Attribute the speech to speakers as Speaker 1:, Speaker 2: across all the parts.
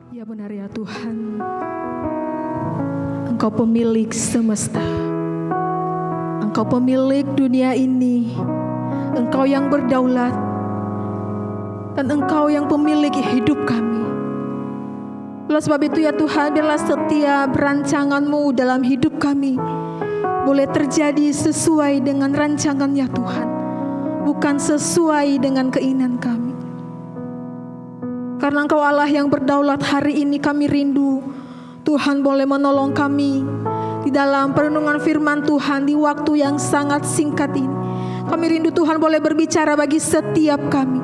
Speaker 1: Ya benar ya Tuhan, Engkau pemilik semesta, Engkau pemilik dunia ini, Engkau yang berdaulat, dan Engkau yang pemilik hidup kami. Oleh sebab itu ya Tuhan, biarlah setiap rancangan-Mu dalam hidup kami boleh terjadi sesuai dengan rancangan ya Tuhan, bukan sesuai dengan keinginan kami. Karena Engkau Allah yang berdaulat, hari ini kami rindu Tuhan boleh menolong kami di dalam perenungan firman Tuhan di waktu yang sangat singkat ini. Kami rindu Tuhan boleh berbicara bagi setiap kami,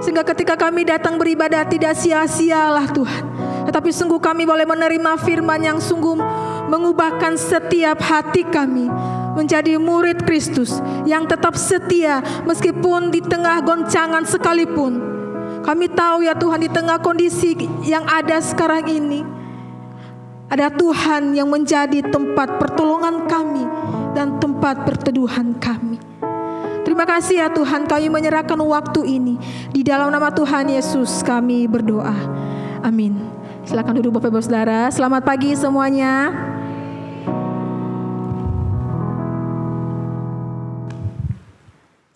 Speaker 1: sehingga ketika kami datang beribadah tidak sia-sialah Tuhan, tetapi sungguh kami boleh menerima firman yang sungguh mengubahkan setiap hati kami menjadi murid Kristus yang tetap setia meskipun di tengah goncangan sekalipun. Kami tahu ya Tuhan, di tengah kondisi yang ada sekarang ini, ada Tuhan yang menjadi tempat pertolongan kami dan tempat perteduhan kami. Terima kasih ya Tuhan, kami menyerahkan waktu ini. Di dalam nama Tuhan Yesus kami berdoa. Amin. Silakan duduk Bapak Ibu Saudara. Selamat pagi semuanya.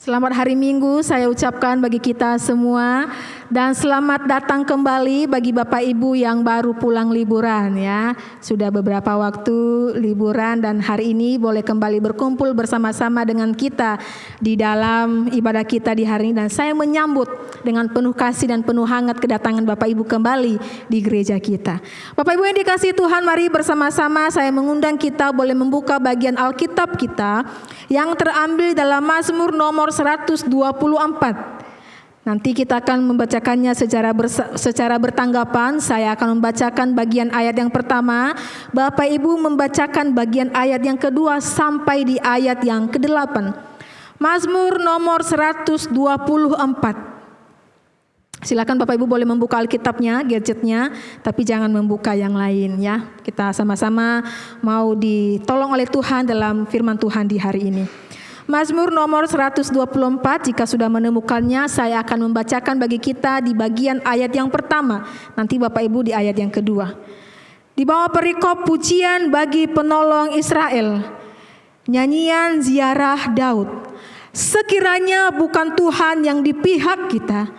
Speaker 1: Selamat hari Minggu saya ucapkan bagi kita semua, dan selamat datang kembali bagi Bapak Ibu yang baru pulang liburan ya. Sudah beberapa waktu liburan dan hari ini boleh kembali berkumpul bersama-sama dengan kita di dalam ibadah kita di hari ini, dan saya menyambut dengan penuh kasih dan penuh hangat kedatangan Bapak Ibu kembali di gereja kita. Bapak Ibu yang dikasihi Tuhan, mari bersama-sama saya mengundang kita boleh membuka bagian Alkitab kita yang terambil dalam Mazmur nomor 124. Nanti kita akan membacakannya secara bertanggapan. Saya akan membacakan bagian ayat yang pertama, Bapak Ibu membacakan bagian ayat yang kedua sampai di ayat yang ke-8. Mazmur nomor 124. Silakan Bapak Ibu boleh membuka Alkitabnya, gadgetnya, tapi jangan membuka yang lain ya. Kita sama-sama mau ditolong oleh Tuhan dalam firman Tuhan di hari ini. Mazmur nomor 124, jika sudah menemukannya, saya akan membacakan bagi kita di bagian ayat yang pertama. Nanti Bapak Ibu di ayat yang kedua. Di bawah perikop pujian bagi penolong Israel, nyanyian ziarah Daud. Sekiranya bukan Tuhan yang di pihak kita,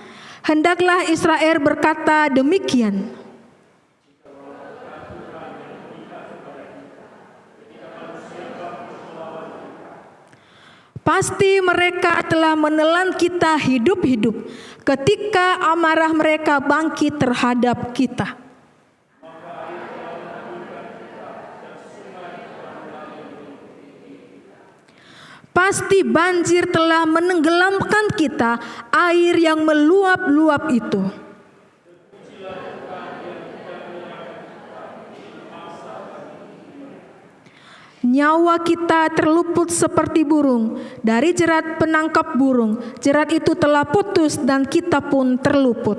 Speaker 1: hendaklah Israel berkata demikian. Pasti mereka telah menelan kita hidup-hidup ketika amarah mereka bangkit terhadap kita. Pasti banjir telah menenggelamkan kita, air yang meluap-luap itu. Nyawa kita terluput seperti burung dari jerat penangkap burung. Jerat itu telah putus dan kita pun terluput.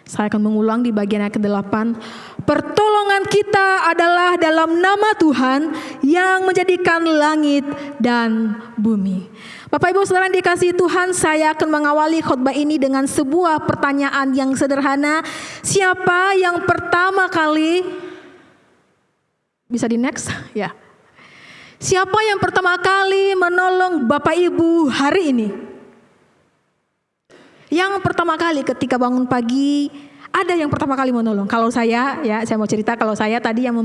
Speaker 1: Saya akan mengulang di bagian yang ke-8. Pertolongan kita adalah dalam nama Tuhan yang menjadikan langit dan bumi. Bapak Ibu Saudara yang dikasihi Tuhan, saya akan mengawali khotbah ini dengan sebuah pertanyaan yang sederhana. Siapa yang pertama kali, bisa di next? Ya. Siapa yang pertama kali menolong Bapak Ibu hari ini? Yang pertama kali ketika bangun pagi, ada yang pertama kali menolong. Kalau saya, ya saya mau cerita, kalau saya tadi yang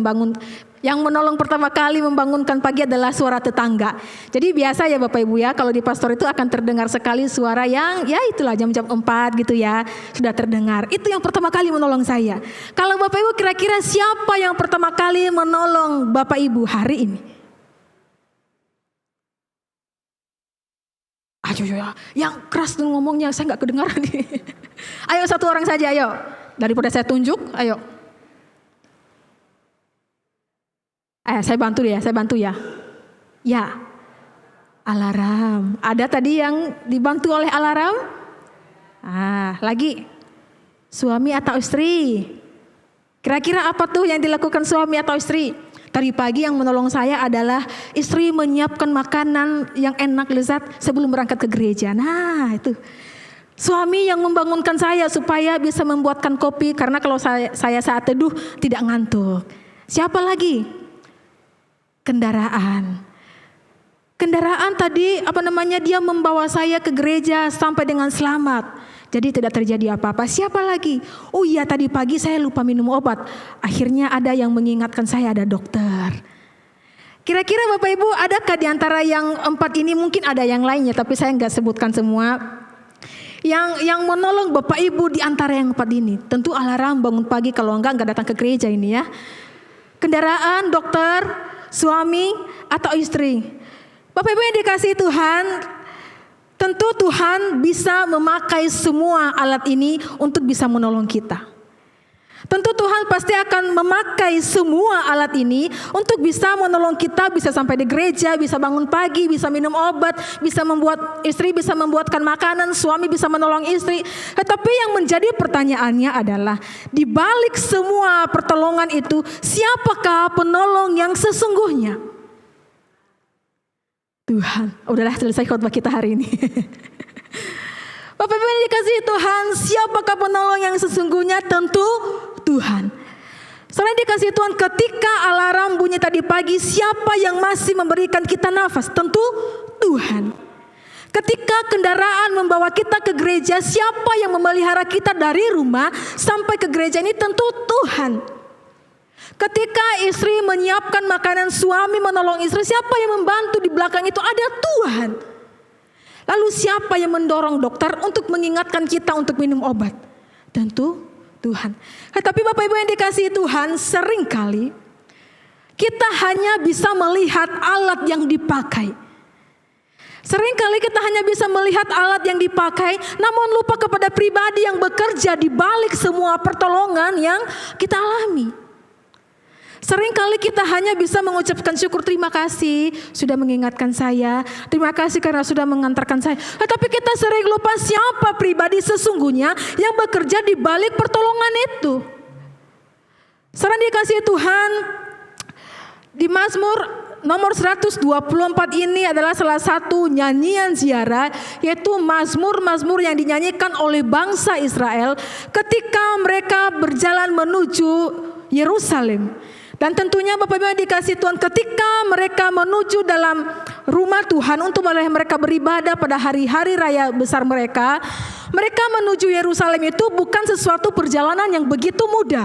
Speaker 1: menolong pertama kali membangunkan pagi adalah suara tetangga. Jadi biasa ya Bapak Ibu ya, kalau di pastor itu akan terdengar sekali suara yang ya itulah jam-jam 4 gitu ya, sudah terdengar. Itu yang pertama kali menolong saya. Kalau Bapak Ibu kira-kira siapa yang pertama kali menolong Bapak Ibu hari ini? Ayo ya, yang keras tuh ngomongnya, saya nggak kedengaran nih. Ayo satu orang saja, ayo. Daripada saya tunjuk, ayo. Saya bantu ya. Ya, alarm. Ada tadi yang dibantu oleh alarm? Lagi. Suami atau istri? Kira-kira apa tuh yang dilakukan suami atau istri? Tadi pagi yang menolong saya adalah istri menyiapkan makanan yang enak lezat sebelum berangkat ke gereja. Nah itu. Suami yang membangunkan saya supaya bisa membuatkan kopi karena kalau saya saat teduh tidak ngantuk. Siapa lagi? Kendaraan tadi dia membawa saya ke gereja sampai dengan selamat. Jadi tidak terjadi apa-apa. Siapa lagi? Oh iya, tadi pagi saya lupa minum obat. Akhirnya ada yang mengingatkan saya, ada dokter. Kira-kira Bapak Ibu, adakah di antara yang 4 ini, mungkin ada yang lainnya tapi saya nggak sebutkan semua. Yang menolong Bapak Ibu di antara yang 4 ini, tentu alarm bangun pagi, kalau enggak datang ke gereja ini ya. Kendaraan, dokter, suami atau istri. Bapak Ibu yang dikasihi Tuhan, tentu Tuhan bisa memakai semua alat ini untuk bisa menolong kita. Tentu Tuhan pasti akan memakai semua alat ini untuk bisa menolong kita, bisa sampai di gereja, bisa bangun pagi, bisa minum obat, bisa membuat istri, bisa membuatkan makanan, suami bisa menolong istri. Tetapi yang menjadi pertanyaannya adalah, di balik semua pertolongan itu, siapakah penolong yang sesungguhnya? Tuhan. Udahlah, selesai khotbah kita hari ini. Bapak Ibu yang dikasihi Tuhan, siapakah penolong yang sesungguhnya? Tentu Tuhan. Selain dikasihi Tuhan, ketika alarm bunyi tadi pagi, siapa yang masih memberikan kita nafas? Tentu Tuhan. Ketika kendaraan membawa kita ke gereja, siapa yang memelihara kita dari rumah sampai ke gereja ini? Tentu Tuhan. Ketika istri menyiapkan makanan, suami menolong istri, siapa yang membantu di belakang itu? Ada Tuhan. Lalu siapa yang mendorong dokter untuk mengingatkan kita untuk minum obat? Tentu Tuhan. Tetapi Bapak Ibu yang dikasihi Tuhan, seringkali kita hanya bisa melihat alat yang dipakai. Seringkali kita hanya bisa melihat alat yang dipakai, namun lupa kepada pribadi yang bekerja di balik semua pertolongan yang kita alami. Seringkali kita hanya bisa mengucapkan syukur, terima kasih sudah mengingatkan saya, terima kasih karena sudah mengantarkan saya. Tetapi kita sering lupa siapa pribadi sesungguhnya yang bekerja di balik pertolongan itu. Saudara dikasihi Tuhan, di Mazmur nomor 124 ini adalah salah satu nyanyian ziarah, yaitu Mazmur-Mazmur yang dinyanyikan oleh bangsa Israel ketika mereka berjalan menuju Yerusalem. Dan tentunya Bapak Ibu yang dikasihi Tuhan, ketika mereka menuju dalam rumah Tuhan untuk mereka beribadah pada hari-hari raya besar mereka menuju Yerusalem itu bukan sesuatu perjalanan yang begitu mudah.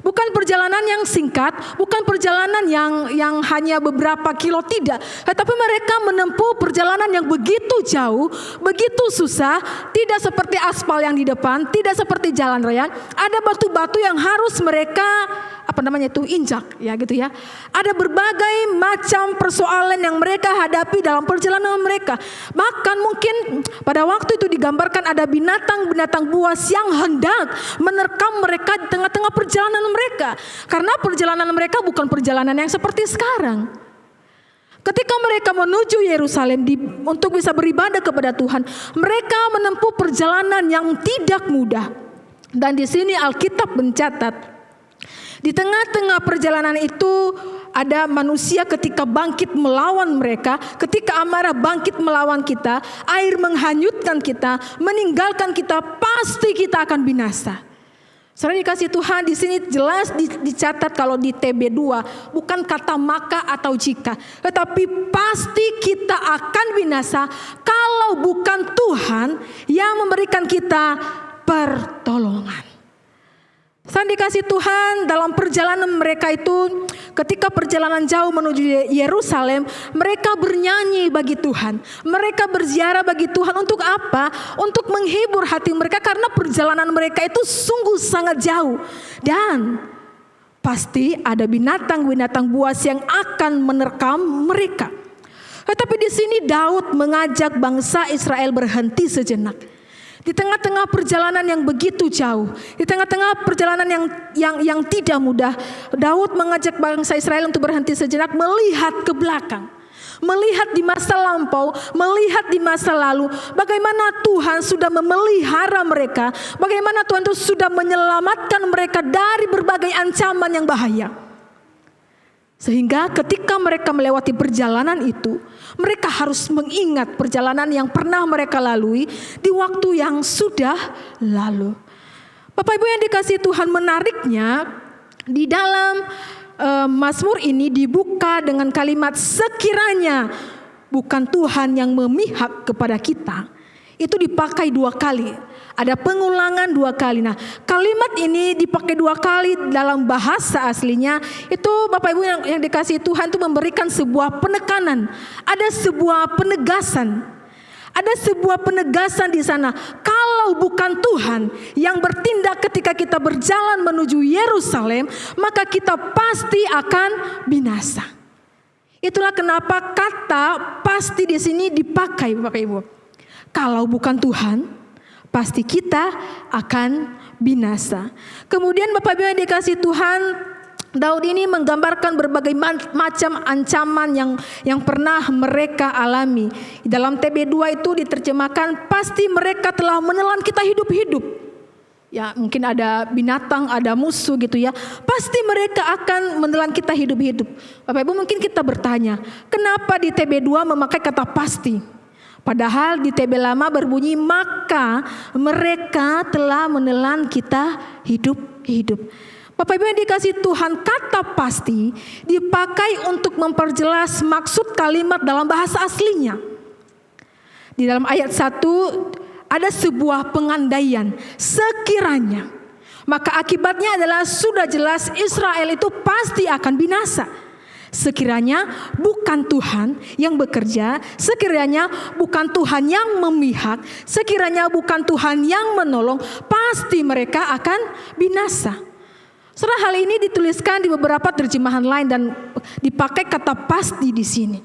Speaker 1: Bukan perjalanan yang singkat, bukan perjalanan yang hanya beberapa kilo, tidak. Tetapi mereka menempuh perjalanan yang begitu jauh, begitu susah, tidak seperti aspal yang di depan, tidak seperti jalan raya. Ada batu-batu yang harus mereka injak ya gitu ya. Ada berbagai macam persoalan yang mereka hadapi dalam perjalanan mereka. Bahkan mungkin pada waktu itu digambarkan ada binatang-binatang buas yang hendak menerkam mereka di tengah-tengah perjalanan mereka. Karena perjalanan mereka bukan perjalanan yang seperti sekarang. Ketika mereka menuju Yerusalem untuk bisa beribadah kepada Tuhan, mereka menempuh perjalanan yang tidak mudah. Dan di sini Alkitab mencatat, di tengah-tengah perjalanan itu ada manusia ketika bangkit melawan mereka, ketika amarah bangkit melawan kita, air menghanyutkan kita, meninggalkan kita, pasti kita akan binasa. Saudara dikasihi Tuhan, di sini jelas dicatat kalau di TB2 bukan kata maka atau jika, tetapi pasti kita akan binasa kalau bukan Tuhan yang memberikan kita pertolongan. Saat dikasih Tuhan, dalam perjalanan mereka itu, ketika perjalanan jauh menuju Yerusalem, mereka bernyanyi bagi Tuhan. Mereka berziarah bagi Tuhan untuk apa? Untuk menghibur hati mereka, karena perjalanan mereka itu sungguh sangat jauh. Dan pasti ada binatang-binatang buas yang akan menerkam mereka. Tetapi di sini Daud mengajak bangsa Israel berhenti sejenak. Di tengah-tengah perjalanan yang begitu jauh, di tengah-tengah perjalanan yang tidak mudah, Daud mengajak bangsa Israel untuk berhenti sejenak, melihat ke belakang, melihat di masa lampau, melihat di masa lalu, bagaimana Tuhan sudah memelihara mereka, bagaimana Tuhan itu sudah menyelamatkan mereka dari berbagai ancaman yang bahaya. Sehingga ketika mereka melewati perjalanan itu, mereka harus mengingat perjalanan yang pernah mereka lalui di waktu yang sudah lalu. Bapak Ibu yang dikasihi Tuhan, menariknya di dalam Mazmur ini dibuka dengan kalimat sekiranya bukan Tuhan yang memihak kepada kita. Itu dipakai 2 kali. Ada pengulangan 2 kali. Nah, kalimat ini dipakai 2 kali dalam bahasa aslinya. Itu Bapak Ibu yang dikasihi Tuhan, itu memberikan sebuah penekanan. Ada sebuah penegasan. Ada sebuah penegasan di sana. Kalau bukan Tuhan yang bertindak ketika kita berjalan menuju Yerusalem, maka kita pasti akan binasa. Itulah kenapa kata pasti di sini dipakai, Bapak Ibu. Kalau bukan Tuhan, pasti kita akan binasa. Kemudian Bapak Ibu yang dikasihi Tuhan, Daud ini menggambarkan berbagai macam ancaman yang pernah mereka alami. Di dalam TB2 itu diterjemahkan pasti mereka telah menelan kita hidup-hidup. Ya, mungkin ada binatang, ada musuh gitu ya. Pasti mereka akan menelan kita hidup-hidup. Bapak Ibu, mungkin kita bertanya, kenapa di TB2 memakai kata pasti? Padahal di TB lama berbunyi maka mereka telah menelan kita hidup-hidup. Bapak Ibu yang dikasihi Tuhan, kata pasti dipakai untuk memperjelas maksud kalimat dalam bahasa aslinya. Di dalam ayat 1 ada sebuah pengandaian, sekiranya. Maka akibatnya adalah sudah jelas Israel itu pasti akan binasa. Sekiranya bukan Tuhan yang bekerja, sekiranya bukan Tuhan yang memihak, sekiranya bukan Tuhan yang menolong, pasti mereka akan binasa. Saudara, hal ini dituliskan di beberapa terjemahan lain dan dipakai kata pasti di sini.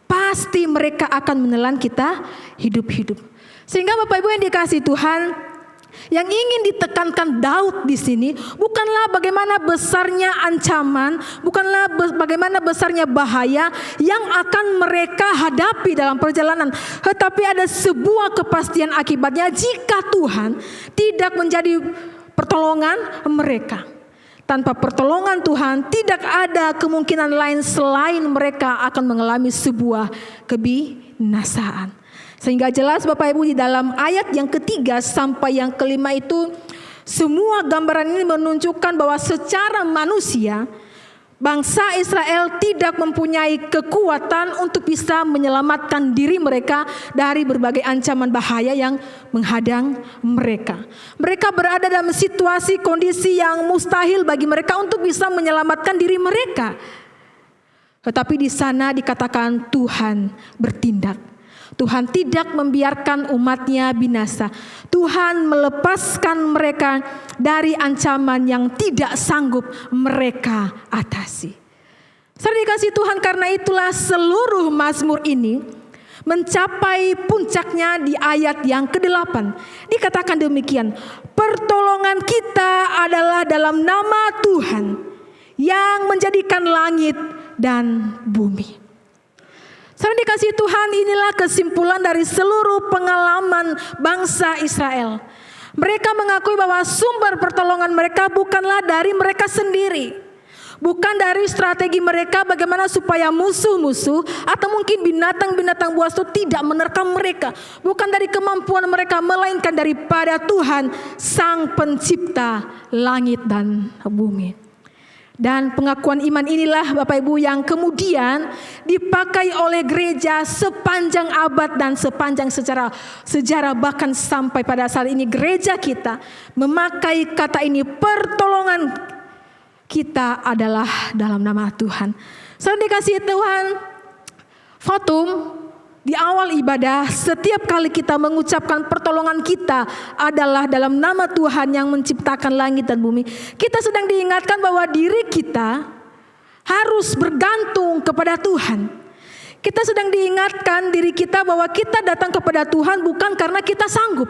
Speaker 1: Pasti mereka akan menelan kita hidup-hidup. Sehingga Bapak Ibu yang dikasihi Tuhan, yang ingin ditekankan Daud di sini bukanlah bagaimana besarnya ancaman, bukanlah bagaimana besarnya bahaya yang akan mereka hadapi dalam perjalanan, tetapi ada sebuah kepastian akibatnya jika Tuhan tidak menjadi pertolongan mereka. Tanpa pertolongan Tuhan tidak ada kemungkinan lain selain mereka akan mengalami sebuah kebinasaan. Sehingga jelas Bapak Ibu di dalam ayat yang ketiga sampai yang kelima itu semua gambaran ini menunjukkan bahwa secara manusia bangsa Israel tidak mempunyai kekuatan untuk bisa menyelamatkan diri mereka dari berbagai ancaman bahaya yang menghadang mereka. Mereka berada dalam situasi kondisi yang mustahil bagi mereka untuk bisa menyelamatkan diri mereka. Tetapi di sana dikatakan Tuhan bertindak. Tuhan tidak membiarkan umatnya binasa. Tuhan melepaskan mereka dari ancaman yang tidak sanggup mereka atasi. Saudara dikasihi Tuhan, karena itulah seluruh Mazmur ini mencapai puncaknya di ayat yang ke-8. Dikatakan demikian, pertolongan kita adalah dalam nama Tuhan yang menjadikan langit dan bumi. Saudara dikasihi Tuhan, inilah kesimpulan dari seluruh pengalaman bangsa Israel. Mereka mengakui bahwa sumber pertolongan mereka bukanlah dari mereka sendiri. Bukan dari strategi mereka bagaimana supaya musuh-musuh atau mungkin binatang-binatang buas itu tidak menerkam mereka. Bukan dari kemampuan mereka, melainkan daripada Tuhan Sang Pencipta langit dan bumi. Dan pengakuan iman inilah Bapak Ibu yang kemudian dipakai oleh gereja sepanjang abad dan sepanjang sejarah bahkan sampai pada saat ini gereja kita memakai kata ini, pertolongan kita adalah dalam nama Tuhan. Saudara dikasihi Tuhan, Fatum di awal ibadah setiap kali kita mengucapkan pertolongan kita adalah dalam nama Tuhan yang menciptakan langit dan bumi, kita sedang diingatkan bahwa diri kita harus bergantung kepada Tuhan. Kita sedang diingatkan diri kita bahwa kita datang kepada Tuhan bukan karena kita sanggup.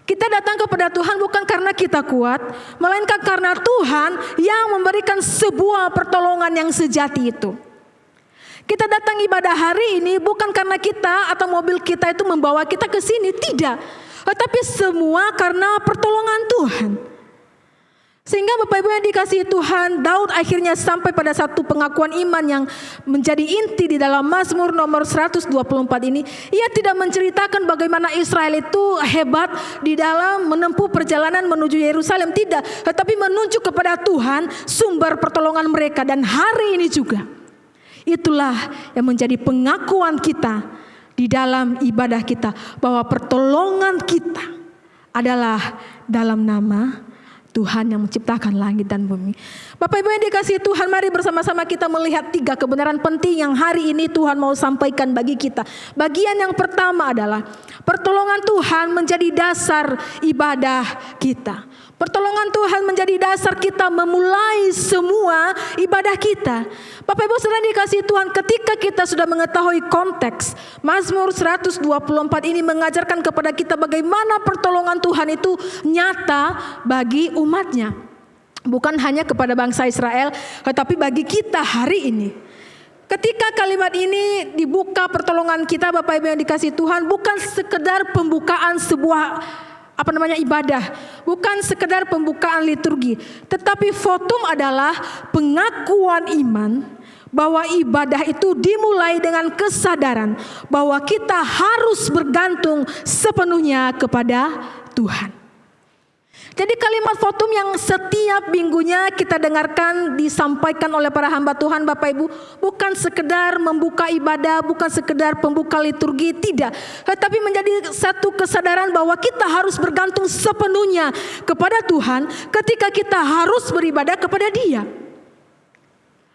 Speaker 1: Kita datang kepada Tuhan bukan karena kita kuat, melainkan karena Tuhan yang memberikan sebuah pertolongan yang sejati itu. Kita datang ibadah hari ini bukan karena kita atau mobil kita itu membawa kita ke sini, tidak. Tetapi semua karena pertolongan Tuhan. Sehingga Bapak Ibu yang dikasihi Tuhan, Daud akhirnya sampai pada satu pengakuan iman yang menjadi inti di dalam Mazmur nomor 124 ini. Ia tidak menceritakan bagaimana Israel itu hebat di dalam menempuh perjalanan menuju Yerusalem, tidak. Tetapi menunjuk kepada Tuhan sumber pertolongan mereka. Dan hari ini juga itulah yang menjadi pengakuan kita di dalam ibadah kita, bahwa pertolongan kita adalah dalam nama Tuhan yang menciptakan langit dan bumi. Bapak Ibu yang dikasihi Tuhan, mari bersama-sama kita melihat 3 kebenaran penting yang hari ini Tuhan mau sampaikan bagi kita. Bagian yang pertama adalah pertolongan Tuhan menjadi dasar ibadah kita. Pertolongan Tuhan menjadi dasar kita memulai semua ibadah kita. Bapak Ibu saudara dikasihi Tuhan, ketika kita sudah mengetahui konteks Mazmur 124 ini mengajarkan kepada kita bagaimana pertolongan Tuhan itu nyata bagi umatnya. Bukan hanya kepada bangsa Israel, tetapi bagi kita hari ini. Ketika kalimat ini dibuka pertolongan kita, Bapak Ibu yang dikasihi Tuhan, bukan sekedar pembukaan sebuah ibadah, bukan sekedar pembukaan liturgi, tetapi votum adalah pengakuan iman bahwa ibadah itu dimulai dengan kesadaran bahwa kita harus bergantung sepenuhnya kepada Tuhan. Jadi kalimat votum yang setiap minggunya kita dengarkan disampaikan oleh para hamba Tuhan, Bapak Ibu, bukan sekedar membuka ibadah, bukan sekedar pembuka liturgi, tidak. Tetapi menjadi satu kesadaran bahwa kita harus bergantung sepenuhnya kepada Tuhan ketika kita harus beribadah kepada Dia.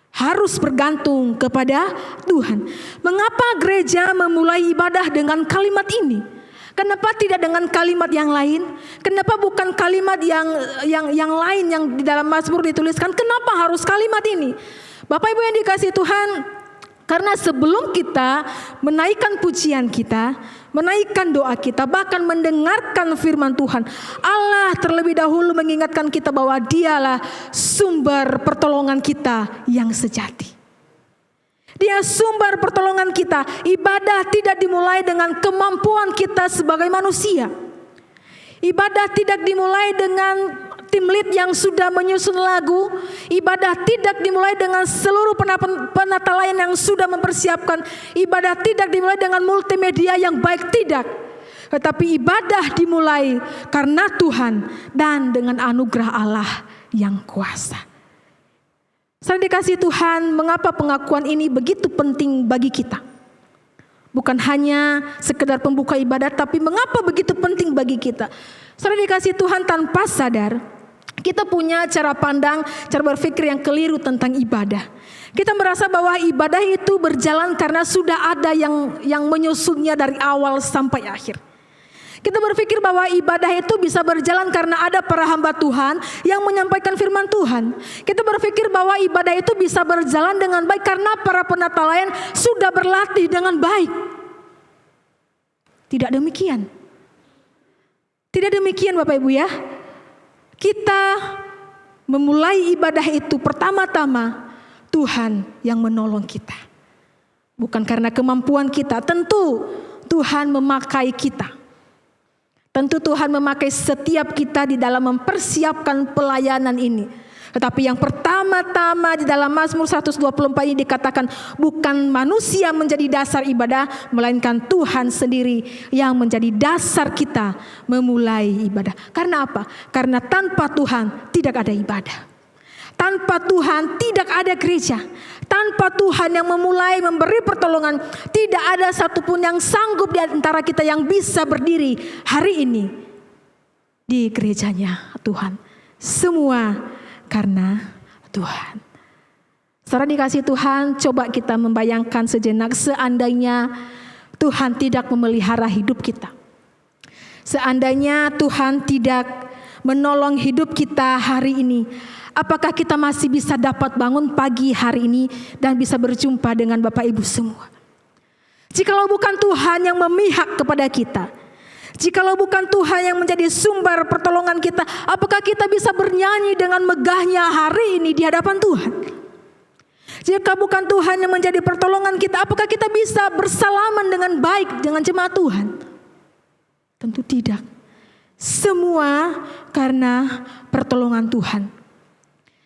Speaker 1: Harus bergantung kepada Tuhan. Mengapa gereja memulai ibadah dengan kalimat ini? Kenapa tidak dengan kalimat yang lain? Kenapa bukan kalimat yang lain yang di dalam Mazmur dituliskan? Kenapa harus kalimat ini? Bapak Ibu yang dikasihi Tuhan, karena sebelum kita menaikkan pujian kita, menaikkan doa kita, bahkan mendengarkan firman Tuhan, Allah terlebih dahulu mengingatkan kita bahwa Dialah sumber pertolongan kita yang sejati. Dia sumber pertolongan kita. Ibadah tidak dimulai dengan kemampuan kita sebagai manusia. Ibadah tidak dimulai dengan tim lead yang sudah menyusun lagu. Ibadah tidak dimulai dengan seluruh penata layan yang sudah mempersiapkan. Ibadah tidak dimulai dengan multimedia yang baik, tidak. Tetapi ibadah dimulai karena Tuhan dan dengan anugerah Allah yang kuasa. Saudara dikasihi Tuhan, mengapa pengakuan ini begitu penting bagi kita? Bukan hanya sekedar pembuka ibadah, tapi mengapa begitu penting bagi kita? Saudara dikasihi Tuhan, tanpa sadar kita punya cara pandang, cara berpikir yang keliru tentang ibadah. Kita merasa bahwa ibadah itu berjalan karena sudah ada yang menyusunnya dari awal sampai akhir. Kita berpikir bahwa ibadah itu bisa berjalan karena ada para hamba Tuhan yang menyampaikan firman Tuhan. Kita berpikir bahwa ibadah itu bisa berjalan dengan baik karena para penata layan sudah berlatih dengan baik. Tidak demikian. Tidak demikian Bapak Ibu ya. Kita memulai ibadah itu pertama-tama Tuhan yang menolong kita. Bukan karena kemampuan kita. Tentu Tuhan memakai kita. Tentu Tuhan memakai setiap kita di dalam mempersiapkan pelayanan ini. Tetapi yang pertama-tama di dalam Mazmur 124 ini dikatakan bukan manusia menjadi dasar ibadah, melainkan Tuhan sendiri yang menjadi dasar kita memulai ibadah. Karena apa? Karena tanpa Tuhan tidak ada ibadah. Tanpa Tuhan tidak ada gereja. Tanpa Tuhan yang memulai memberi pertolongan, tidak ada satupun yang sanggup di antara kita yang bisa berdiri hari ini di gerejanya Tuhan. Semua karena Tuhan. Saudara dikasihi Tuhan, coba kita membayangkan sejenak seandainya Tuhan tidak memelihara hidup kita. Seandainya Tuhan tidak menolong hidup kita hari ini, apakah kita masih bisa dapat bangun pagi hari ini dan bisa berjumpa dengan Bapak Ibu semua? Jikalau bukan Tuhan yang memihak kepada kita, jikalau bukan Tuhan yang menjadi sumber pertolongan kita, apakah kita bisa bernyanyi dengan megahnya hari ini di hadapan Tuhan? Jika bukan Tuhan yang menjadi pertolongan kita, apakah kita bisa bersalaman dengan baik dengan jemaat Tuhan? Tentu tidak. Semua karena pertolongan Tuhan.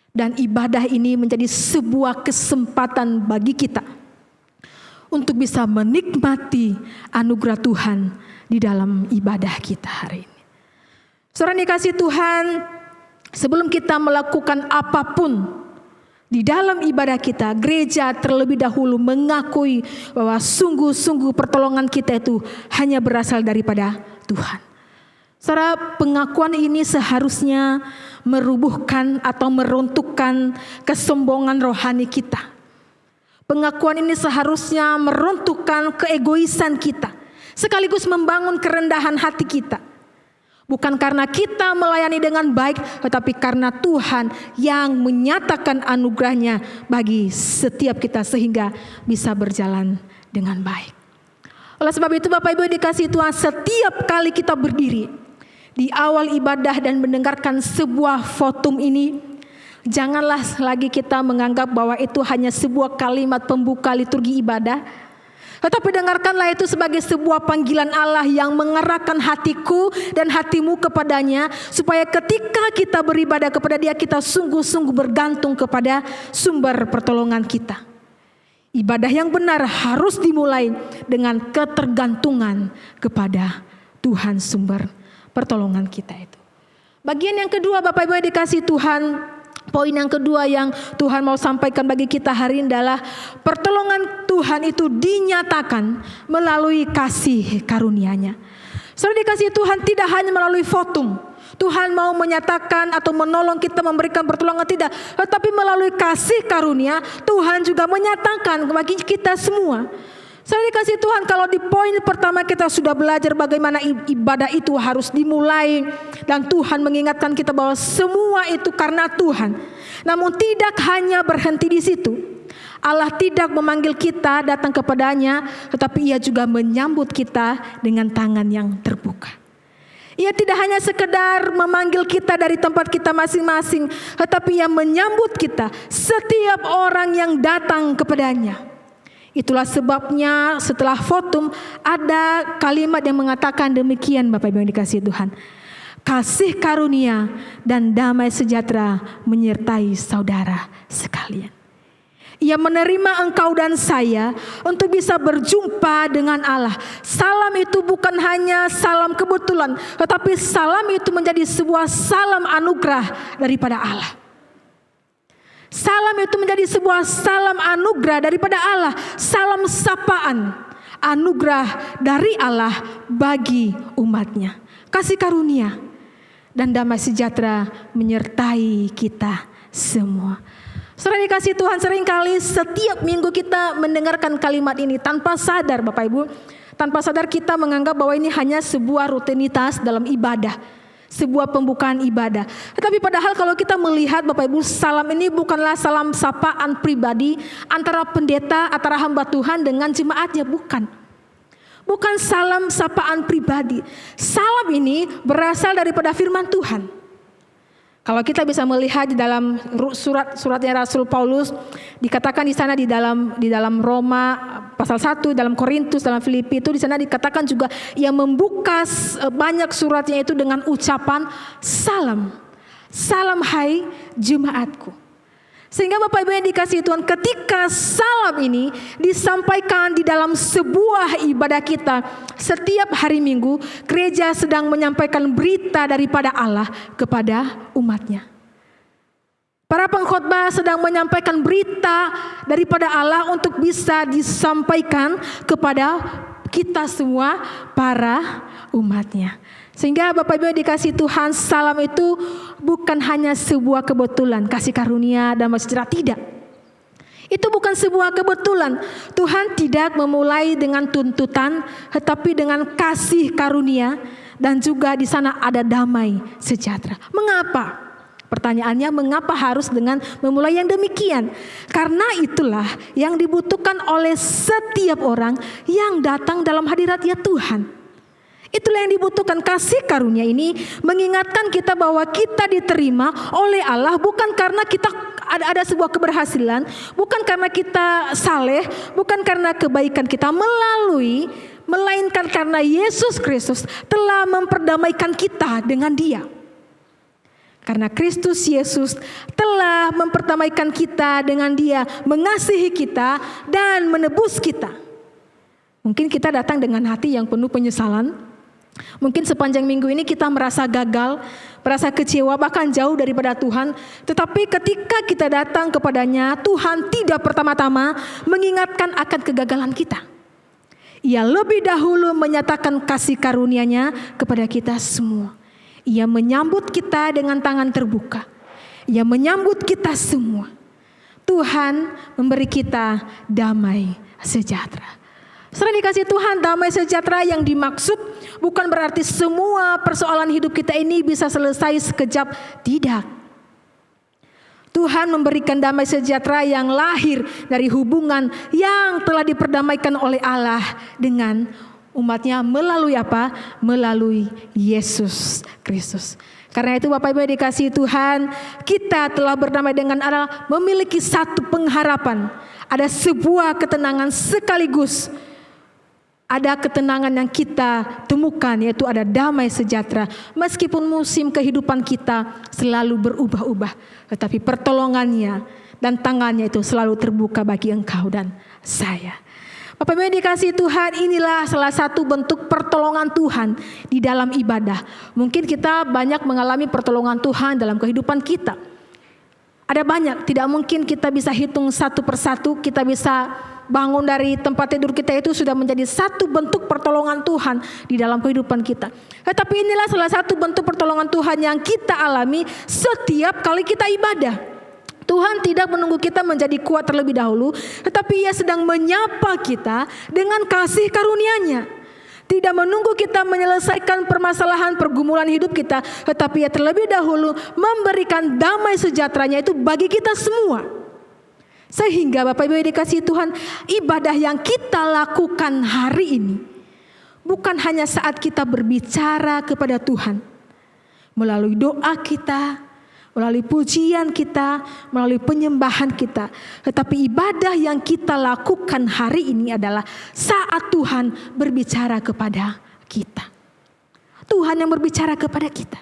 Speaker 1: Dan ibadah ini menjadi sebuah kesempatan bagi kita untuk bisa menikmati anugerah Tuhan di dalam ibadah kita hari ini. Saudara dikasihi Tuhan, sebelum kita melakukan apapun di dalam ibadah kita, gereja terlebih dahulu mengakui bahwa sungguh-sungguh pertolongan kita itu hanya berasal daripada Tuhan. Saudara, pengakuan ini seharusnya merubuhkan atau meruntuhkan kesombongan rohani kita. Pengakuan ini seharusnya meruntuhkan keegoisan kita, sekaligus membangun kerendahan hati kita. Bukan karena kita melayani dengan baik, tetapi karena Tuhan yang menyatakan anugerahnya bagi setiap kita sehingga bisa berjalan dengan baik. Oleh sebab itu Bapak Ibu dikasihi Tuhan, setiap kali kita berdiri di awal ibadah dan mendengarkan sebuah fotum ini, janganlah lagi kita menganggap bahwa itu hanya sebuah kalimat pembuka liturgi ibadah. Tetapi dengarkanlah itu sebagai sebuah panggilan Allah yang mengarahkan hatiku dan hatimu kepadanya, supaya ketika kita beribadah kepada Dia, kita sungguh-sungguh bergantung kepada sumber pertolongan kita. Ibadah yang benar harus dimulai dengan ketergantungan kepada Tuhan sumber pertolongan kita itu. Bagian yang kedua Bapak Ibu yang dikasihi Tuhan, poin yang kedua yang Tuhan mau sampaikan bagi kita hari ini adalah pertolongan Tuhan itu dinyatakan melalui kasih karunia-Nya. Saudara dikasihi Tuhan, tidak hanya melalui votum Tuhan mau menyatakan atau menolong kita, memberikan pertolongan, tidak, tetapi melalui kasih karunia Tuhan juga menyatakan bagi kita semua. Saudara dikasihi Tuhan, kalau di poin pertama kita sudah belajar bagaimana ibadah itu harus dimulai, dan Tuhan mengingatkan kita bahwa semua itu karena Tuhan. Namun tidak hanya berhenti di situ. Allah tidak memanggil kita datang kepadanya, tetapi Ia juga menyambut kita dengan tangan yang terbuka. Ia tidak hanya sekedar memanggil kita dari tempat kita masing-masing, tetapi Ia menyambut kita, setiap orang yang datang kepadanya. Itulah sebabnya setelah votum ada kalimat yang mengatakan demikian Bapak Ibu yang dikasihi Tuhan. Kasih karunia dan damai sejahtera menyertai saudara sekalian. Ia menerima engkau dan saya untuk bisa berjumpa dengan Allah. Salam itu bukan hanya salam kebetulan, tetapi salam itu menjadi sebuah salam anugerah daripada Allah. Salam itu menjadi sebuah salam anugerah daripada Allah. Salam sapaan, anugerah dari Allah bagi umatnya. Kasih karunia dan damai sejahtera menyertai kita semua. Saudara dikasihi Tuhan, seringkali setiap minggu kita mendengarkan kalimat ini tanpa sadar Bapak Ibu. Tanpa sadar kita menganggap bahwa ini hanya sebuah rutinitas dalam ibadah, sebuah pembukaan ibadah. Tetapi padahal kalau kita melihat Bapak Ibu, salam ini bukanlah salam sapaan pribadi antara pendeta, antara hamba Tuhan dengan jemaatnya, bukan. Bukan salam sapaan pribadi. Salam ini berasal daripada firman Tuhan. Kalau kita bisa melihat di dalam suratnya Rasul Paulus, dikatakan di sana di dalam Roma pasal 1, dalam Korintus, dalam Filipi itu di sana dikatakan juga ia membuka banyak suratnya itu dengan ucapan salam. Salam hai jemaatku. Sehingga Bapak Ibu yang dikasihi Tuhan, ketika salam ini disampaikan di dalam sebuah ibadah kita setiap hari Minggu, gereja sedang menyampaikan berita daripada Allah kepada umatnya. Para pengkhotbah sedang menyampaikan berita daripada Allah untuk bisa disampaikan kepada kita semua para umatnya. Sehingga Bapak Ibu yang dikasihi Tuhan, salam itu bukan hanya sebuah kebetulan, kasih karunia dan sejahtera, tidak. Itu bukan sebuah kebetulan. Tuhan tidak memulai dengan tuntutan, tetapi dengan kasih karunia, dan juga di sana ada damai sejahtera. Mengapa? Pertanyaannya, mengapa harus dengan memulai yang demikian? Karena itulah yang dibutuhkan oleh setiap orang yang datang dalam hadirat-Nya Tuhan. Itulah yang dibutuhkan. Kasih karunia ini mengingatkan kita bahwa kita diterima oleh Allah bukan karena kita ada sebuah keberhasilan, bukan karena kita saleh, bukan karena kebaikan kita, melainkan karena Yesus Kristus telah memperdamaikan kita dengan Dia. Karena Kristus Yesus telah mempertamaikan kita dengan Dia, mengasihi kita dan menebus kita. Mungkin kita datang dengan hati yang penuh penyesalan. Mungkin sepanjang minggu ini kita merasa gagal, merasa kecewa, bahkan jauh daripada Tuhan. Tetapi ketika kita datang kepadanya, Tuhan tidak pertama-tama mengingatkan akan kegagalan kita. Ia lebih dahulu menyatakan kasih karunia-Nya kepada kita semua. Ia menyambut kita dengan tangan terbuka. Ia menyambut kita semua. Tuhan memberi kita damai sejahtera. Setelah dikasih Tuhan damai sejahtera yang dimaksud bukan berarti semua persoalan hidup kita ini bisa selesai sekejap. Tidak. Tuhan memberikan damai sejahtera yang lahir dari hubungan yang telah diperdamaikan oleh Allah dengan umatnya melalui apa? Melalui Yesus Kristus. Karena itu Bapak Ibu dikasihi Tuhan, kita telah berdamai dengan Allah, memiliki satu pengharapan. Ada sebuah ketenangan sekaligus. Ada ketenangan yang kita temukan, yaitu ada damai sejahtera. Meskipun musim kehidupan kita selalu berubah-ubah, tetapi pertolongannya dan tangannya itu selalu terbuka bagi engkau dan saya. Bapak Ibu yang dikasihi Tuhan, inilah salah satu bentuk pertolongan Tuhan di dalam ibadah. Mungkin kita banyak mengalami pertolongan Tuhan dalam kehidupan kita. Ada banyak, tidak mungkin kita bisa hitung satu persatu, kita bisa bangun dari tempat tidur kita itu sudah menjadi satu bentuk pertolongan Tuhan di dalam kehidupan kita. Tetapi inilah salah satu bentuk pertolongan Tuhan yang kita alami setiap kali kita ibadah. Tuhan tidak menunggu kita menjadi kuat terlebih dahulu, tetapi Ia sedang menyapa kita dengan kasih karunia-Nya. Tidak menunggu kita menyelesaikan permasalahan pergumulan hidup kita, tetapi Ia terlebih dahulu memberikan damai sejahteranya itu bagi kita semua. Sehingga Bapak Ibu yang dikasihi Tuhan, ibadah yang kita lakukan hari ini bukan hanya saat kita berbicara kepada Tuhan melalui doa kita, melalui pujian kita, melalui penyembahan kita, tetapi ibadah yang kita lakukan hari ini adalah saat Tuhan berbicara kepada kita. Tuhan yang berbicara kepada kita.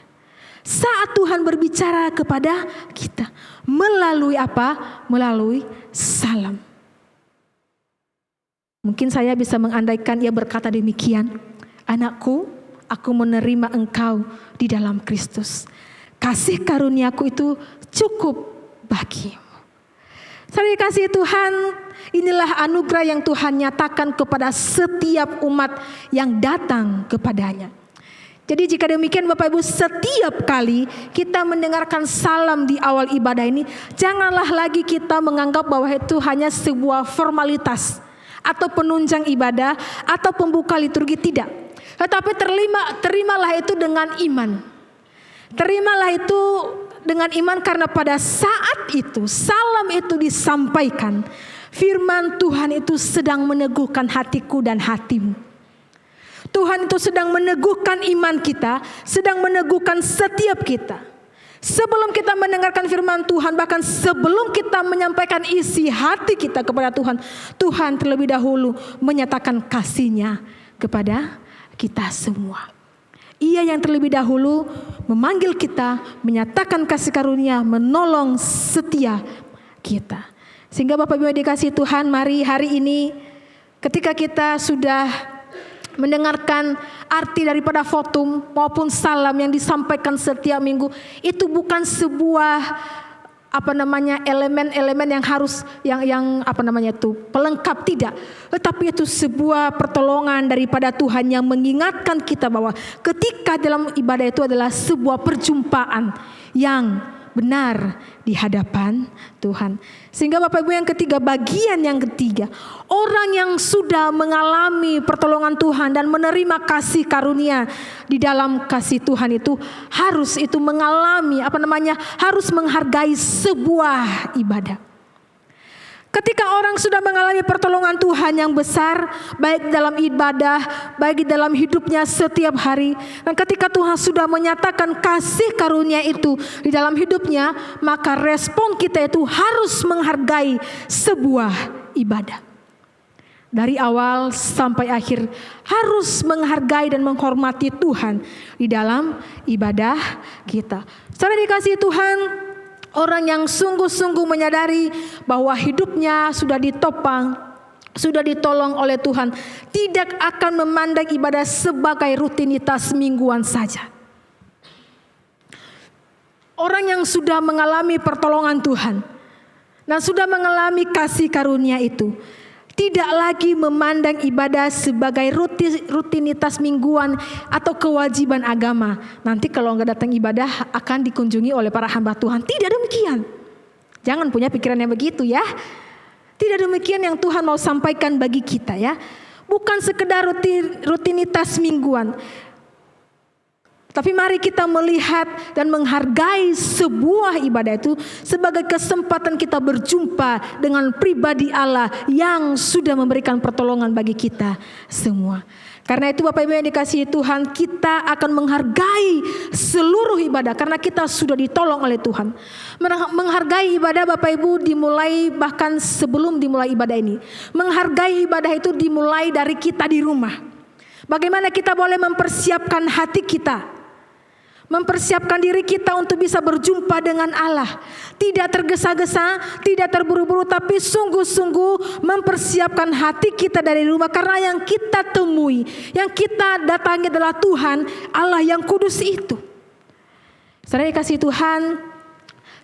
Speaker 1: Saat Tuhan berbicara kepada kita melalui apa? Melalui salam. Mungkin saya bisa mengandaikan Ia berkata demikian, anakku, aku menerima engkau di dalam Kristus. Kasih karuniaku itu cukup bagimu. Saya dikasihi Tuhan, inilah anugerah yang Tuhan nyatakan kepada setiap umat yang datang kepadanya. Jadi jika demikian Bapak Ibu, setiap kali kita mendengarkan salam di awal ibadah ini, janganlah lagi kita menganggap bahwa itu hanya sebuah formalitas atau penunjang ibadah atau pembuka liturgi, tidak. Tetapi terimalah itu dengan iman. Terimalah itu dengan iman karena pada saat itu salam itu disampaikan, firman Tuhan itu sedang meneguhkan hatiku dan hatimu. Tuhan itu sedang meneguhkan iman kita, sedang meneguhkan setiap kita. Sebelum kita mendengarkan firman Tuhan, bahkan sebelum kita menyampaikan isi hati kita kepada Tuhan, Tuhan terlebih dahulu menyatakan kasih-Nya kepada kita semua. Ia yang terlebih dahulu memanggil kita, menyatakan kasih karunia, menolong setia kita. Sehingga Bapak Ibu dikasihi Tuhan, mari hari ini ketika kita sudah mendengarkan arti daripada votum maupun salam yang disampaikan setiap minggu, itu bukan sebuah elemen-elemen yang harus yang pelengkap, tidak. Tetapi itu sebuah pertolongan daripada Tuhan yang mengingatkan kita bahwa ketika dalam ibadah itu adalah sebuah perjumpaan yang benar di hadapan Tuhan. Sehingga Bapak Ibu yang ketiga, bagian yang ketiga, orang yang sudah mengalami pertolongan Tuhan dan menerima kasih karunia di dalam kasih Tuhan itu harus mengalami harus menghargai sebuah ibadah. Ketika orang sudah mengalami pertolongan Tuhan yang besar, baik dalam ibadah, baik dalam hidupnya setiap hari, dan ketika Tuhan sudah menyatakan kasih karunia itu di dalam hidupnya, maka respon kita itu harus menghargai sebuah ibadah. dari awal sampai akhir harus menghargai dan menghormati Tuhan di dalam ibadah kita. Saudara dikasihi Tuhan, orang yang sungguh-sungguh menyadari bahwa hidupnya sudah ditopang, sudah ditolong oleh Tuhan, tidak akan memandang ibadah sebagai rutinitas mingguan saja. Orang yang sudah mengalami pertolongan Tuhan dan sudah mengalami kasih karunia itu, tidak lagi memandang ibadah sebagai rutinitas mingguan atau kewajiban agama. Nanti kalau nggak datang ibadah akan dikunjungi oleh para hamba Tuhan. Tidak demikian. Jangan punya pikiran yang begitu ya. Tidak demikian yang Tuhan mau sampaikan bagi kita ya. Bukan sekedar rutinitas mingguan. Tapi mari kita melihat dan menghargai sebuah ibadah itu sebagai kesempatan kita berjumpa dengan pribadi Allah yang sudah memberikan pertolongan bagi kita semua. Karena itu Bapak Ibu yang dikasihi Tuhan, kita akan menghargai seluruh ibadah karena kita sudah ditolong oleh Tuhan. Menghargai ibadah Bapak Ibu dimulai bahkan sebelum dimulai ibadah ini. Menghargai ibadah itu dimulai dari kita di rumah. Bagaimana kita boleh mempersiapkan hati kita, mempersiapkan diri kita untuk bisa berjumpa dengan Allah. Tidak tergesa-gesa, tidak terburu-buru, tapi sungguh-sungguh mempersiapkan hati kita dari rumah. Karena yang kita temui, yang kita datangi adalah Tuhan, Allah yang kudus itu. Saudara kasih Tuhan,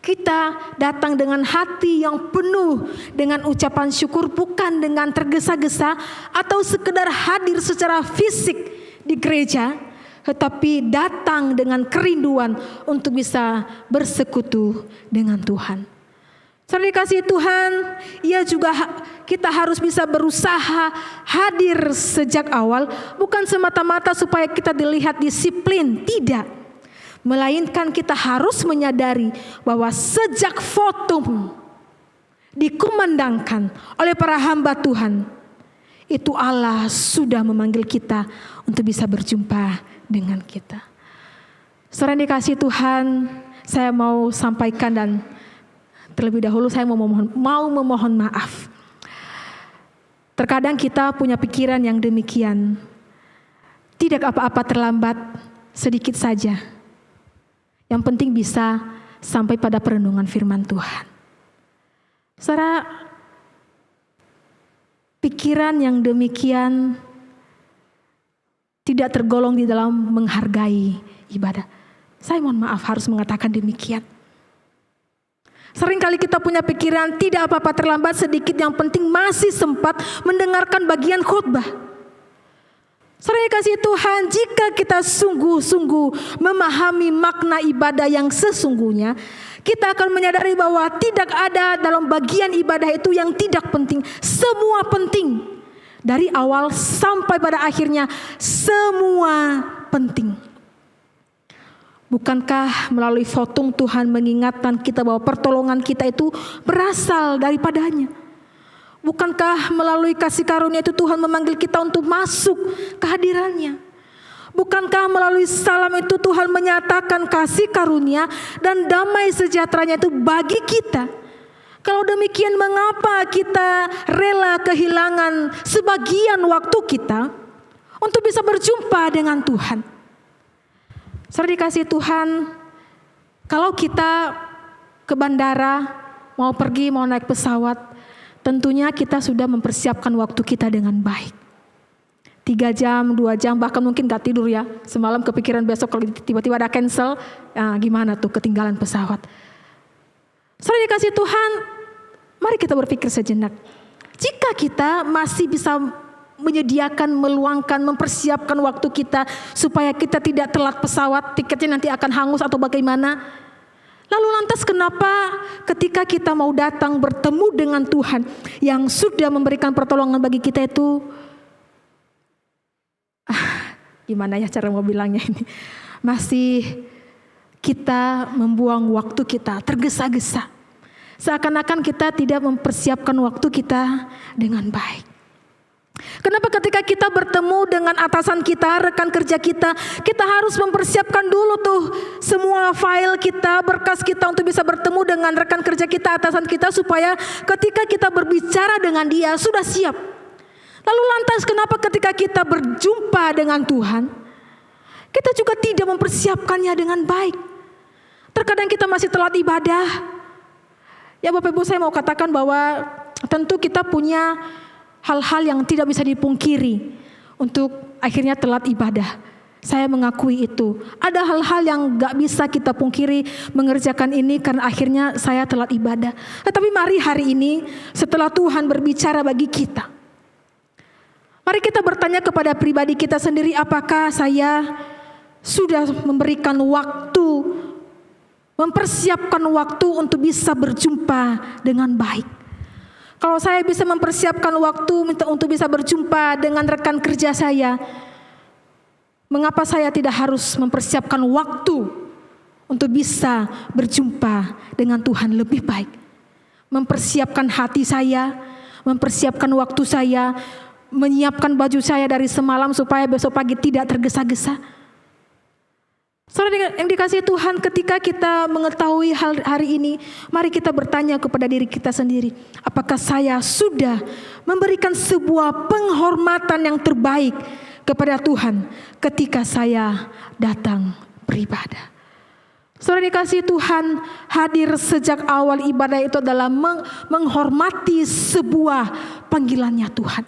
Speaker 1: kita datang dengan hati yang penuh dengan ucapan syukur, bukan dengan tergesa-gesa atau sekedar hadir secara fisik di gereja, tetapi datang dengan kerinduan untuk bisa bersekutu dengan Tuhan. Saudara dikasihi Tuhan, kita harus bisa berusaha hadir sejak awal, bukan semata-mata supaya kita dilihat disiplin, tidak. Melainkan kita harus menyadari bahwa sejak fotum dikumandangkan oleh para hamba Tuhan, itu Allah sudah memanggil kita untuk bisa berjumpa dengan kita. Saudara dikasihi Tuhan, saya mau sampaikan dan terlebih dahulu saya mau memohon maaf. Terkadang kita punya pikiran yang demikian. Tidak apa-apa terlambat, sedikit saja. Yang penting bisa sampai pada perenungan firman Tuhan. Saudara, pikiran yang demikian tidak tergolong di dalam menghargai ibadah. Saya mohon maaf harus mengatakan demikian. Seringkali kita punya pikiran tidak apa-apa terlambat sedikit, yang penting masih sempat mendengarkan bagian khotbah. Saudara kasih Tuhan, jika kita sungguh-sungguh memahami makna ibadah yang sesungguhnya, kita akan menyadari bahwa tidak ada dalam bagian ibadah itu yang tidak penting. Semua penting. Dari awal sampai pada akhirnya semua penting. Bukankah melalui fotum Tuhan mengingatkan kita bahwa pertolongan kita itu berasal daripadanya? Bukankah melalui kasih karunia itu Tuhan memanggil kita untuk masuk ke hadirannya? Bukankah melalui salam itu Tuhan menyatakan kasih karunia dan damai sejahteranya itu bagi kita? Kalau demikian, mengapa kita rela kehilangan sebagian waktu kita untuk bisa berjumpa dengan Tuhan? Saudara dikasihi Tuhan, kalau kita ke bandara, mau pergi, mau naik pesawat, tentunya kita sudah mempersiapkan waktu kita dengan baik. 3 jam, 2 jam, bahkan mungkin gak tidur ya. Semalam kepikiran besok kalau tiba-tiba ada cancel, gimana tuh ketinggalan pesawat. Saudara dikasihi Tuhan, mari kita berpikir sejenak. Jika kita masih bisa menyediakan, meluangkan, mempersiapkan waktu kita supaya kita tidak telat pesawat, tiketnya nanti akan hangus atau bagaimana. Lalu lantas kenapa ketika kita mau datang bertemu dengan Tuhan yang sudah memberikan pertolongan bagi kita itu, gimana ya cara mau bilangnya ini, masih kita membuang waktu kita tergesa-gesa. Seakan-akan kita tidak mempersiapkan waktu kita dengan baik. Kenapa ketika kita bertemu dengan atasan kita, rekan kerja kita, kita harus mempersiapkan dulu tuh semua file kita, berkas kita untuk bisa bertemu dengan rekan kerja kita, atasan kita, supaya ketika kita berbicara dengan dia sudah siap. Lalu lantas kenapa ketika kita berjumpa dengan Tuhan, kita juga tidak mempersiapkannya dengan baik? Terkadang kita masih telat ibadah. Ya Bapak Ibu, saya mau katakan bahwa tentu kita punya hal-hal yang tidak bisa dipungkiri untuk akhirnya telat ibadah. Saya mengakui itu. Ada hal-hal yang gak bisa kita pungkiri mengerjakan ini karena akhirnya saya telat ibadah. Tetapi mari hari ini setelah Tuhan berbicara bagi kita, mari kita bertanya kepada pribadi kita sendiri, apakah saya sudah memberikan waktu, mempersiapkan waktu untuk bisa berjumpa dengan baik. Kalau saya bisa mempersiapkan waktu untuk bisa berjumpa dengan rekan kerja saya, mengapa saya tidak harus mempersiapkan waktu untuk bisa berjumpa dengan Tuhan lebih baik? Mempersiapkan hati saya, mempersiapkan waktu saya, menyiapkan baju saya dari semalam supaya besok pagi tidak tergesa-gesa. Saudara yang dikasihi Tuhan, ketika kita mengetahui hal hari ini, mari kita bertanya kepada diri kita sendiri, apakah saya sudah memberikan sebuah penghormatan yang terbaik kepada Tuhan ketika saya datang beribadah? Saudara dikasihi Tuhan, hadir sejak awal ibadah itu adalah menghormati sebuah panggilannya Tuhan.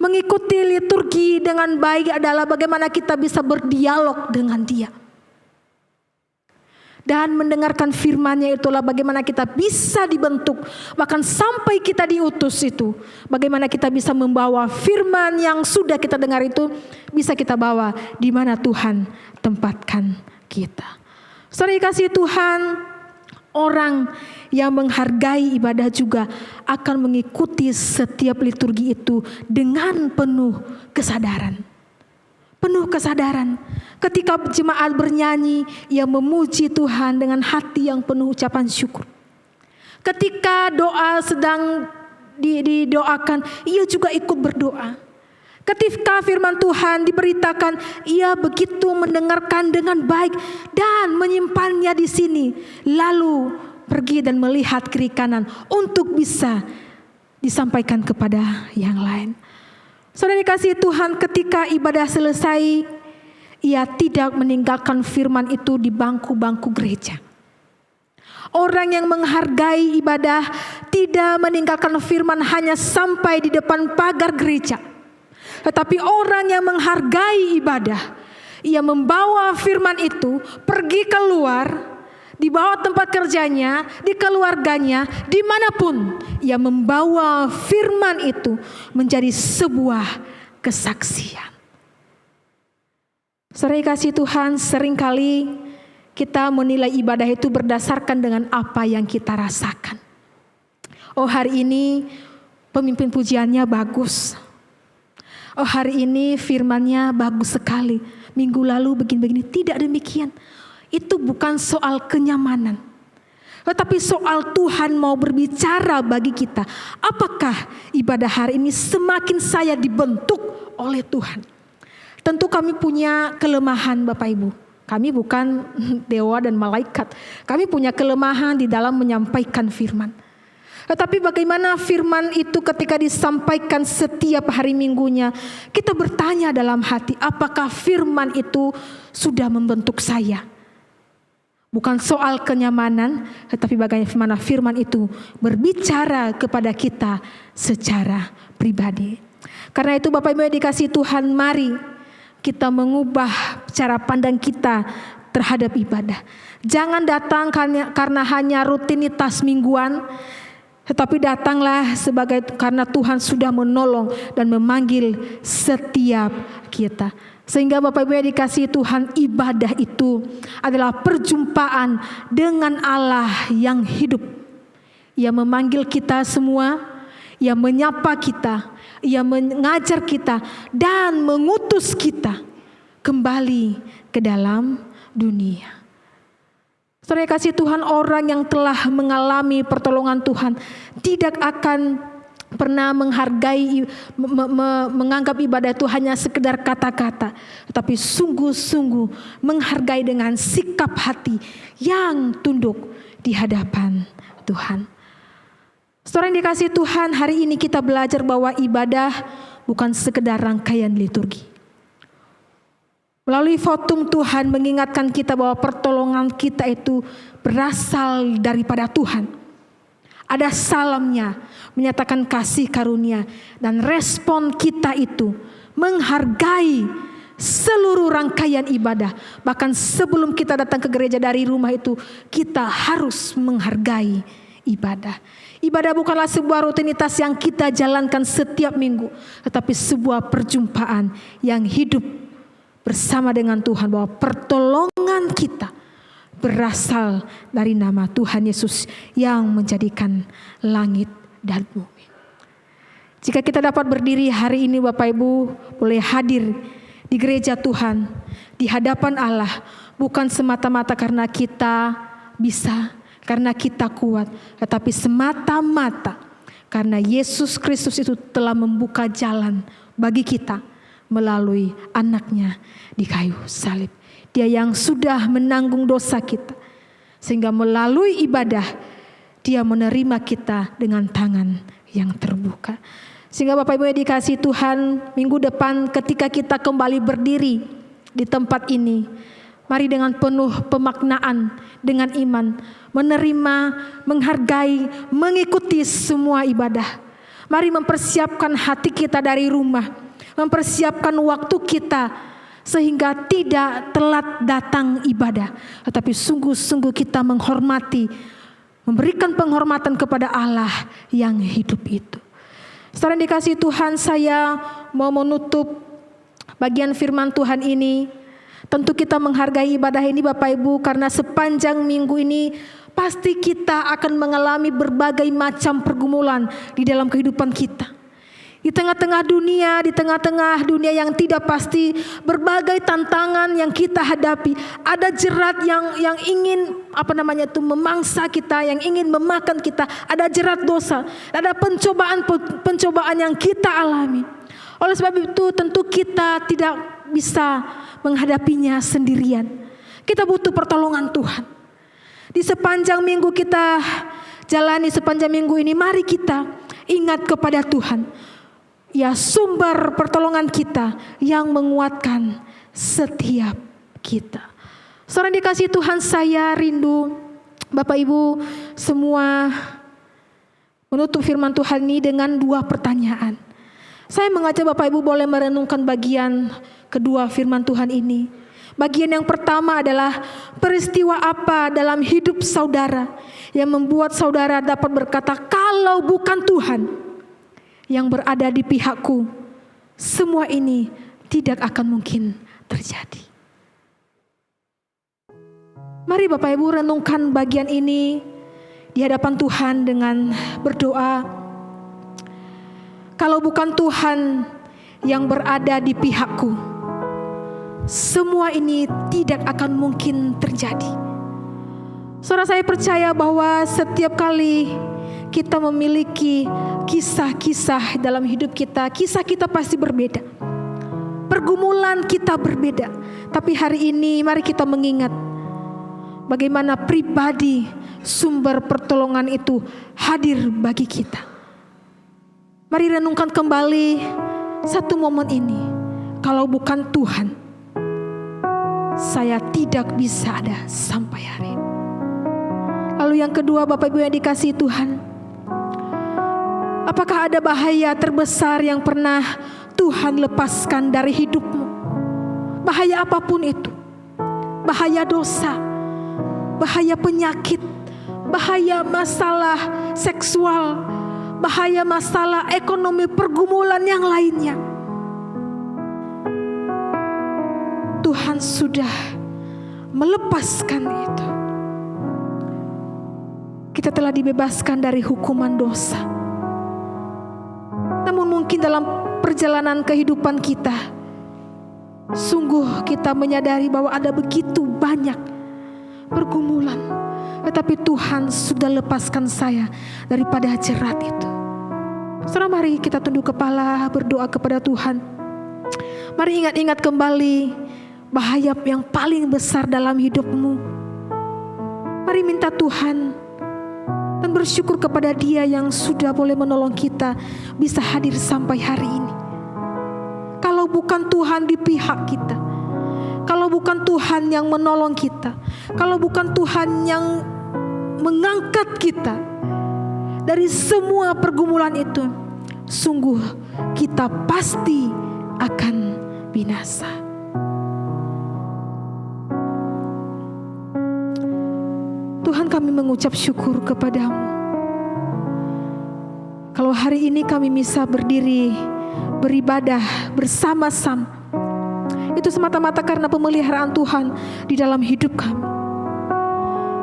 Speaker 1: Mengikuti liturgi dengan baik adalah bagaimana kita bisa berdialog dengan Dia. Dan mendengarkan firman-Nya itulah bagaimana kita bisa dibentuk, bahkan sampai kita diutus itu. Bagaimana kita bisa membawa firman yang sudah kita dengar itu, bisa kita bawa di mana Tuhan tempatkan kita. Saudara dikasihi Tuhan, orang yang menghargai ibadah juga akan mengikuti setiap liturgi itu dengan penuh kesadaran. Penuh kesadaran. Ketika jemaat bernyanyi, ia memuji Tuhan dengan hati yang penuh ucapan syukur. Ketika doa sedang didoakan, ia juga ikut berdoa. Ketika firman Tuhan diberitakan, ia begitu mendengarkan dengan baik dan menyimpannya di sini. Lalu pergi dan melihat kiri kanan untuk bisa disampaikan kepada yang lain. Saudara dikasihi Tuhan, ketika ibadah selesai, ia tidak meninggalkan firman itu di bangku-bangku gereja. Orang yang menghargai ibadah tidak meninggalkan firman hanya sampai di depan pagar gereja. Tetapi orang yang menghargai ibadah, ia membawa firman itu pergi keluar, di bawah tempat kerjanya, di keluarganya, dimanapun. Ia membawa firman itu menjadi sebuah kesaksian. Saudara kasih Tuhan, seringkali kita menilai ibadah itu berdasarkan dengan apa yang kita rasakan. Oh, hari ini pemimpin pujiannya bagus. Oh, hari ini firman-Nya bagus sekali. Minggu lalu begini-begini. Tidak demikian. Itu bukan soal kenyamanan, tetapi soal Tuhan mau berbicara bagi kita. Apakah ibadah hari ini semakin saya dibentuk oleh Tuhan? Tentu kami punya kelemahan Bapak Ibu. Kami bukan dewa dan malaikat. Kami punya kelemahan di dalam menyampaikan firman. Tetapi bagaimana firman itu ketika disampaikan setiap hari minggunya, kita bertanya dalam hati, apakah firman itu sudah membentuk saya? Bukan soal kenyamanan, tetapi bagaimana firman itu berbicara kepada kita secara pribadi. Karena itu Bapak Ibu yang dikasihi Tuhan, mari kita mengubah cara pandang kita terhadap ibadah. Jangan datang karena hanya rutinitas mingguan, tetapi datanglah karena Tuhan sudah menolong dan memanggil setiap kita. Sehingga Bapak Ibu yang dikasihi Tuhan, ibadah itu adalah perjumpaan dengan Allah yang hidup. Ia memanggil kita semua, Ia menyapa kita, Ia mengajar kita dan mengutus kita kembali ke dalam dunia. Saudara yang kasih Tuhan, orang yang telah mengalami pertolongan Tuhan tidak akan pernah menghargai, menganggap ibadah itu hanya sekedar kata-kata, tetapi sungguh-sungguh menghargai dengan sikap hati yang tunduk di hadapan Tuhan. Saudara yang dikasihi Tuhan, hari ini kita belajar bahwa ibadah bukan sekedar rangkaian liturgi. Melalui votum Tuhan mengingatkan kita bahwa pertolongan kita itu berasal daripada Tuhan. Ada salamnya, menyatakan kasih karunia, dan respon kita itu menghargai seluruh rangkaian ibadah. Bahkan sebelum kita datang ke gereja dari rumah itu, kita harus menghargai ibadah. Ibadah bukanlah sebuah rutinitas yang kita jalankan setiap minggu, tetapi sebuah perjumpaan yang hidup bersama dengan Tuhan, bahwa pertolongan kita berasal dari nama Tuhan Yesus yang menjadikan langit dan bumi. Jika kita dapat berdiri hari ini, Bapak Ibu, boleh hadir di gereja Tuhan, di hadapan Allah, bukan semata-mata karena kita bisa, karena kita kuat, tetapi semata-mata karena Yesus Kristus itu telah membuka jalan bagi kita melalui anaknya di kayu salib. Dia yang sudah menanggung dosa kita, sehingga melalui ibadah Dia menerima kita dengan tangan yang terbuka. Sehingga Bapak Ibu yang dikasihi Tuhan, minggu depan ketika kita kembali berdiri di tempat ini, mari dengan penuh pemaknaan, dengan iman, menerima, menghargai, mengikuti semua ibadah. Mari mempersiapkan hati kita dari rumah, mempersiapkan waktu kita, sehingga tidak telat datang ibadah, tetapi sungguh-sungguh kita menghormati, memberikan penghormatan kepada Allah yang hidup itu. Saudara yang dikasihi Tuhan, saya mau menutup bagian firman Tuhan ini. Tentu kita menghargai ibadah ini Bapak Ibu, karena sepanjang minggu ini pasti kita akan mengalami berbagai macam pergumulan di dalam kehidupan kita. Di tengah-tengah dunia yang tidak pasti, berbagai tantangan yang kita hadapi, ada jerat yang ingin memangsa kita, yang ingin memakan kita, ada jerat dosa, ada pencobaan yang kita alami. Oleh sebab itu tentu kita tidak bisa menghadapinya sendirian. Kita butuh pertolongan Tuhan. Di sepanjang minggu kita jalani, sepanjang minggu ini, mari kita ingat kepada Tuhan. Ya, sumber pertolongan kita yang menguatkan setiap kita. Saudara dikasihi Tuhan, saya rindu Bapak Ibu semua menutup firman Tuhan ini dengan dua pertanyaan. Saya mengajak Bapak Ibu boleh merenungkan bagian kedua firman Tuhan ini. Bagian yang pertama adalah peristiwa apa dalam hidup saudara yang membuat saudara dapat berkata, kalau bukan Tuhan yang berada di pihakku, semua ini tidak akan mungkin terjadi. Mari Bapak Ibu renungkan bagian ini di hadapan Tuhan dengan berdoa. Kalau bukan Tuhan yang berada di pihakku, semua ini tidak akan mungkin terjadi. Saudara, saya percaya bahwa setiap kali kita memiliki kisah-kisah dalam hidup kita, kisah kita pasti berbeda. Pergumulan kita berbeda. Tapi hari ini mari kita mengingat bagaimana pribadi sumber pertolongan itu hadir bagi kita. Mari renungkan kembali satu momen ini. Kalau bukan Tuhan, saya tidak bisa ada sampai hari ini. Lalu yang kedua, Bapak Ibu yang dikasihi Tuhan, apakah ada bahaya terbesar yang pernah Tuhan lepaskan dari hidupmu? Bahaya apapun itu. Bahaya dosa, bahaya penyakit, bahaya masalah seksual, bahaya masalah ekonomi, pergumulan yang lainnya. Tuhan sudah melepaskan itu. Kita telah dibebaskan dari hukuman dosa. Namun mungkin dalam perjalanan kehidupan kita, sungguh kita menyadari bahwa ada begitu banyak pergumulan. Tetapi Tuhan sudah lepaskan saya daripada jerat itu. Saudara, mari kita tunduk kepala berdoa kepada Tuhan. Mari ingat-ingat kembali bahaya yang paling besar dalam hidupmu. Mari minta Tuhan dan bersyukur kepada Dia yang sudah boleh menolong kita bisa hadir sampai hari ini. Kalau bukan Tuhan di pihak kita, kalau bukan Tuhan yang menolong kita, kalau bukan Tuhan yang mengangkat kita dari semua pergumulan itu, sungguh kita pasti akan binasa. Tuhan, kami mengucap syukur kepadamu. Kalau hari ini kami bisa berdiri beribadah bersama-sama, itu semata-mata karena pemeliharaan Tuhan di dalam hidup kami.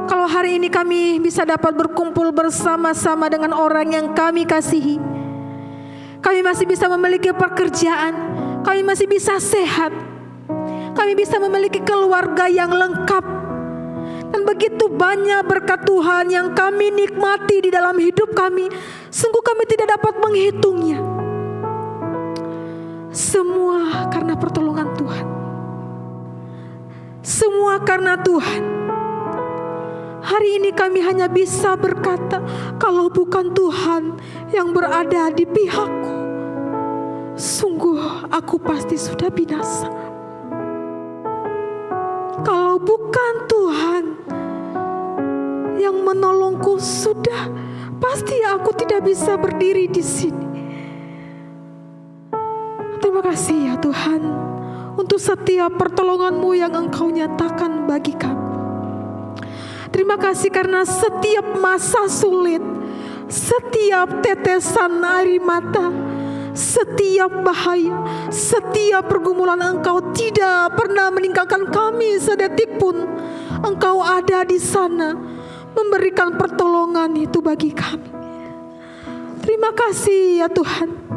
Speaker 1: Kalau hari ini kami bisa dapat berkumpul bersama-sama dengan orang yang kami kasihi, kami masih bisa memiliki pekerjaan, kami masih bisa sehat, kami bisa memiliki keluarga yang lengkap, dan begitu banyak berkat Tuhan yang kami nikmati di dalam hidup kami, sungguh kami tidak dapat menghitungnya. Semua karena pertolongan Tuhan, semua karena Tuhan. Hari ini kami hanya bisa berkata, kalau bukan Tuhan yang berada di pihakku, sungguh aku pasti sudah binasa. Kalau bukan Tuhan yang menolongku, sudah pasti aku tidak bisa berdiri di sini. Terima kasih ya Tuhan untuk setiap pertolongan-Mu yang Engkau nyatakan bagi kami. Terima kasih karena setiap masa sulit, setiap tetesan air mata, setiap bahaya, setiap pergumulan Engkau tidak pernah meninggalkan kami sedetik pun. Engkau ada di sana memberikan pertolongan itu bagi kami. Terima kasih ya Tuhan.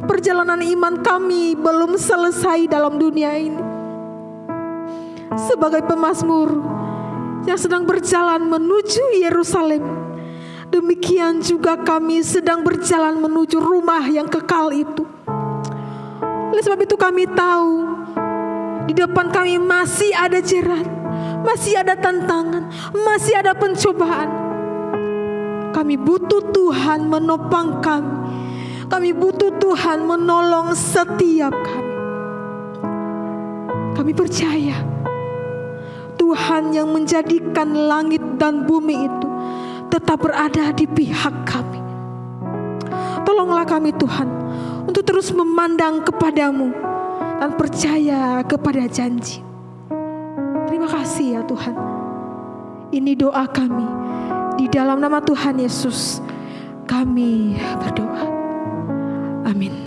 Speaker 1: Perjalanan iman kami belum selesai dalam dunia ini. Sebagai pemazmur yang sedang berjalan menuju Yerusalem, demikian juga kami sedang berjalan menuju rumah yang kekal itu. Oleh sebab itu kami tahu di depan kami masih ada jerat, masih ada tantangan, masih ada pencobaan. Kami butuh Tuhan menopang kami. Kami butuh Tuhan menolong setiap kami. Kami percaya Tuhan yang menjadikan langit dan bumi itu tetap berada di pihak kami. Tolonglah kami Tuhan untuk terus memandang kepadamu dan percaya kepada janji. Terima kasih ya Tuhan. Ini doa kami. Di dalam nama Tuhan Yesus kami berdoa. Amin.